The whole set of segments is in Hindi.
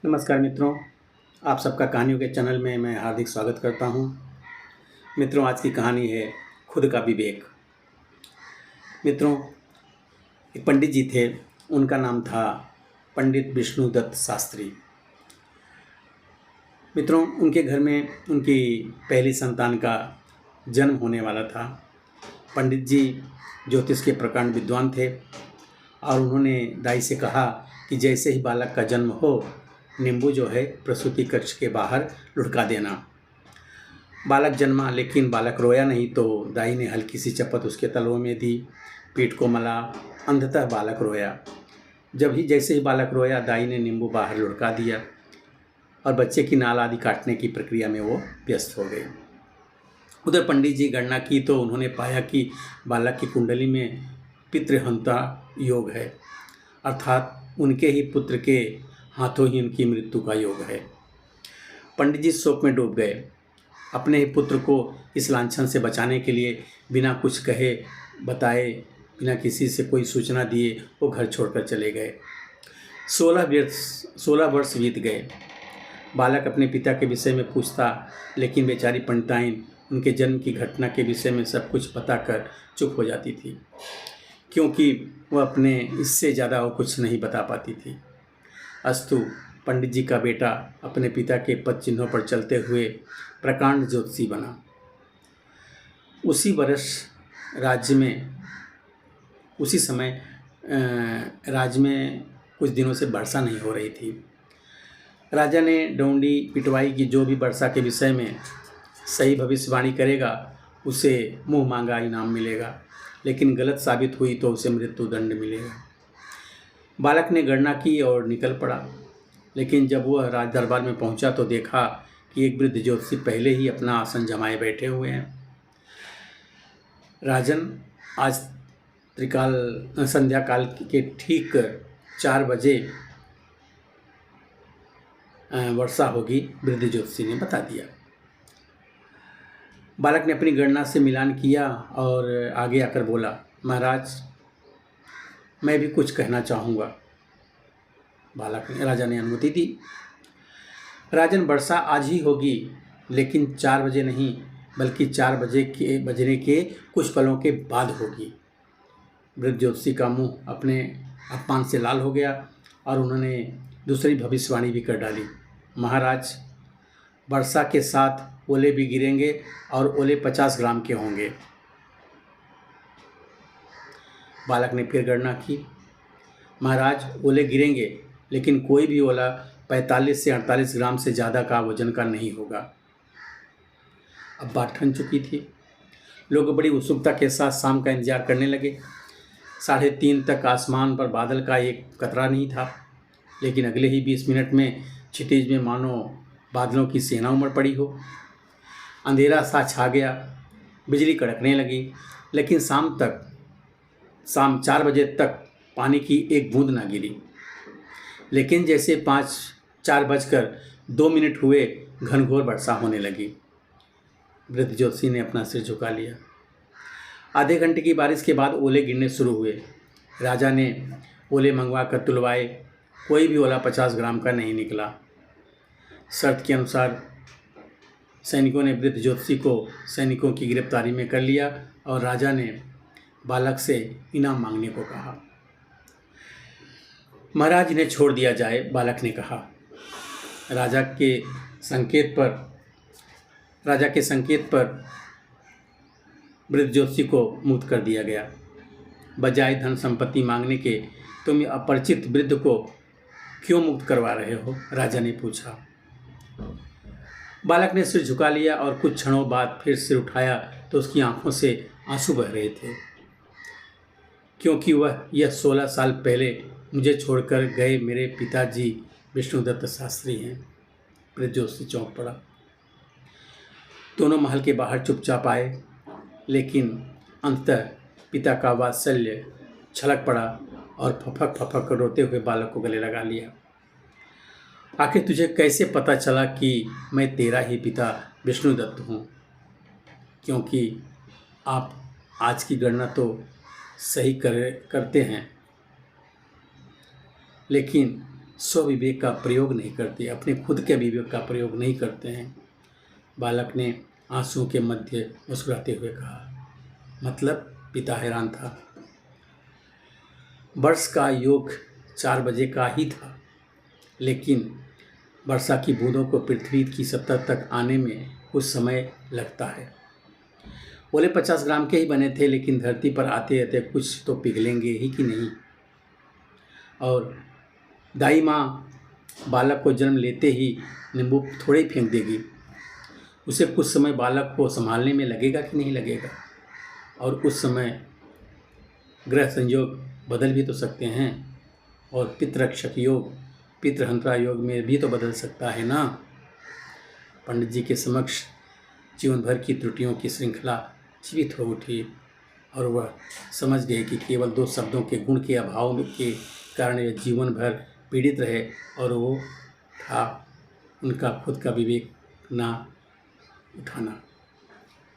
नमस्कार मित्रों, आप सबका कहानियों के चैनल में मैं हार्दिक स्वागत करता हूं। मित्रों, आज की कहानी है खुद का विवेक। मित्रों, एक पंडित जी थे, उनका नाम था पंडित विष्णुदत्त शास्त्री। मित्रों, उनके घर में उनकी पहली संतान का जन्म होने वाला था। पंडित जी ज्योतिष के प्रकांड विद्वान थे और उन्होंने दाई से कहा कि जैसे ही बालक का जन्म हो, नींबू जो है प्रसूति कक्ष के बाहर लुढ़का देना। बालक जन्मा, लेकिन बालक रोया नहीं, तो दाई ने हल्की सी चपत उसके तलवों में दी, पीठ को मला। अंततः बालक रोया। जैसे ही बालक रोया, दाई ने नींबू बाहर लुढ़का दिया और बच्चे की नाल आदि काटने की प्रक्रिया में वो व्यस्त हो गए। उधर पंडित जी गणना की तो उन्होंने पाया कि बालक की कुंडली में पितृहंता योग है, अर्थात उनके ही पुत्र के हाथों ही उनकी मृत्यु का योग है। पंडित जी शोक में डूब गए। अपने ही पुत्र को इस लांछन से बचाने के लिए बिना कुछ कहे बताए, बिना किसी से कोई सूचना दिए वो घर छोड़कर चले गए। 16 वर्ष बीत गए। बालक अपने पिता के विषय में पूछता, लेकिन बेचारी पंडिताइन उनके जन्म की घटना के विषय में सब कुछ बताकर चुप हो जाती थी, क्योंकि वह अपने इससे ज़्यादा और कुछ नहीं बता पाती थी। अस्तु, पंडित जी का बेटा अपने पिता के पद चिन्हों पर चलते हुए प्रकांड ज्योतिषी बना। उसी समय राज्य में कुछ दिनों से वर्षा नहीं हो रही थी। राजा ने डोंडी पिटवाई कि जो भी वर्षा के विषय में सही भविष्यवाणी करेगा उसे मुँह मांगा इनाम मिलेगा, लेकिन गलत साबित हुई तो उसे मृत्यु दंड मिलेगा। बालक ने गणना की और निकल पड़ा, लेकिन जब वह राज दरबार में पहुंचा तो देखा कि एक वृद्ध ज्योतिषी पहले ही अपना आसन जमाए बैठे हुए हैं। राजन, आज संध्या काल के ठीक 4 बजे वर्षा होगी, वृद्ध ज्योतिषी ने बता दिया। बालक ने अपनी गणना से मिलान किया और आगे आकर बोला, महाराज, मैं भी कुछ कहना चाहूँगा। राजा ने अनुमति दी। राजन, वर्षा आज ही होगी, लेकिन 4 बजे नहीं, बल्कि 4 बजने के कुछ पलों के बाद होगी। वृद्ध ज्योतिषी का मुंह अपने अपमान से लाल हो गया और उन्होंने दूसरी भविष्यवाणी भी कर डाली। महाराज, वर्षा के साथ ओले भी गिरेंगे और ओले 50 ग्राम के होंगे। बालक ने फिर गणना की। महाराज, ओले गिरेंगे, लेकिन कोई भी ओला 45 से 48 ग्राम से ज़्यादा का वजन का नहीं होगा। अब बात ठन चुकी थी। लोग बड़ी उत्सुकता के साथ शाम का इंतजार करने लगे। 3:30 तक आसमान पर बादल का एक कतरा नहीं था, लेकिन अगले ही 20 मिनट में क्षितिज में मानो बादलों की सेना उमड़ पड़ी हो। अंधेरा सा छा गया, बिजली कड़कने लगी, लेकिन शाम 4 बजे तक पानी की एक बूंद ना गिरी। लेकिन जैसे 4:02 हुए, घनघोर वर्षा होने लगी। वृद्ध ज्योतिषी ने अपना सिर झुका लिया। आधे घंटे की बारिश के बाद ओले गिरने शुरू हुए। राजा ने ओले मंगवा कर तुलवाए, कोई भी ओला 50 ग्राम का नहीं निकला। शर्त के अनुसार सैनिकों ने वृद्ध ज्योतिषी को सैनिकों की गिरफ्तारी में कर लिया और राजा ने बालक से इनाम मांगने को कहा। महाराज, इन्हें छोड़ दिया जाए, बालक ने कहा। राजा के संकेत पर वृद्ध ज्योतिषी को मुक्त कर दिया गया। बजाय धन संपत्ति मांगने के तुम अपरिचित वृद्ध को क्यों मुक्त करवा रहे हो? राजा ने पूछा। बालक ने सिर झुका लिया और कुछ क्षणों बाद फिर सिर उठाया तो उसकी आंखों से आंसू बह रहे थे, क्योंकि यह 16 साल पहले मुझे छोड़कर गए मेरे पिताजी विष्णुदत्त शास्त्री हैं। वृद्ध ज्योतिषी चौंक पड़ा। दोनों महल के बाहर चुपचाप आए, लेकिन अंततः पिता का वात्सल्य छलक पड़ा और फपक कर रोते हुए बालक को गले लगा लिया। आखिर तुझे कैसे पता चला कि मैं तेरा ही पिता विष्णुदत्त हूँ? क्योंकि आप आज की गणना तो सही करते हैं, लेकिन स्वविवेक का प्रयोग नहीं करते, अपने खुद के विवेक का प्रयोग नहीं करते हैं। बालक ने आंसुओं के मध्य मुस्कुराते हुए कहा। मतलब पिता हैरान था। वर्ष का योग 4 बजे का ही था, लेकिन वर्षा की बूंदों को पृथ्वी की सतह तक आने में कुछ समय लगता है। बोले 50 ग्राम के ही बने थे, लेकिन धरती पर आते आते कुछ तो पिघलेंगे ही कि नहीं। और दाई माँ बालक को जन्म लेते ही नींबू थोड़े ही फेंक देगी। उसे कुछ समय बालक को संभालने में लगेगा कि नहीं लगेगा, और उस समय ग्रह संयोग बदल भी तो सकते हैं, और पितृरक्षक योग पितृहंत्रा योग में भी तो बदल सकता है ना। पंडित जी के समक्ष जीवन भर की त्रुटियों की श्रृंखला जीवित हो उठी, और वह समझ गए कि केवल 2 शब्दों के गुण के अभाव के कारण यह जीवन भर पीड़ित रहे, और वो था उनका खुद का विवेक ना उठाना।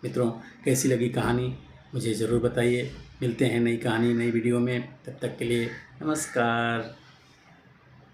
मित्रों, कैसी लगी कहानी मुझे ज़रूर बताइए। मिलते हैं नई कहानी नई वीडियो में, तब तक के लिए नमस्कार।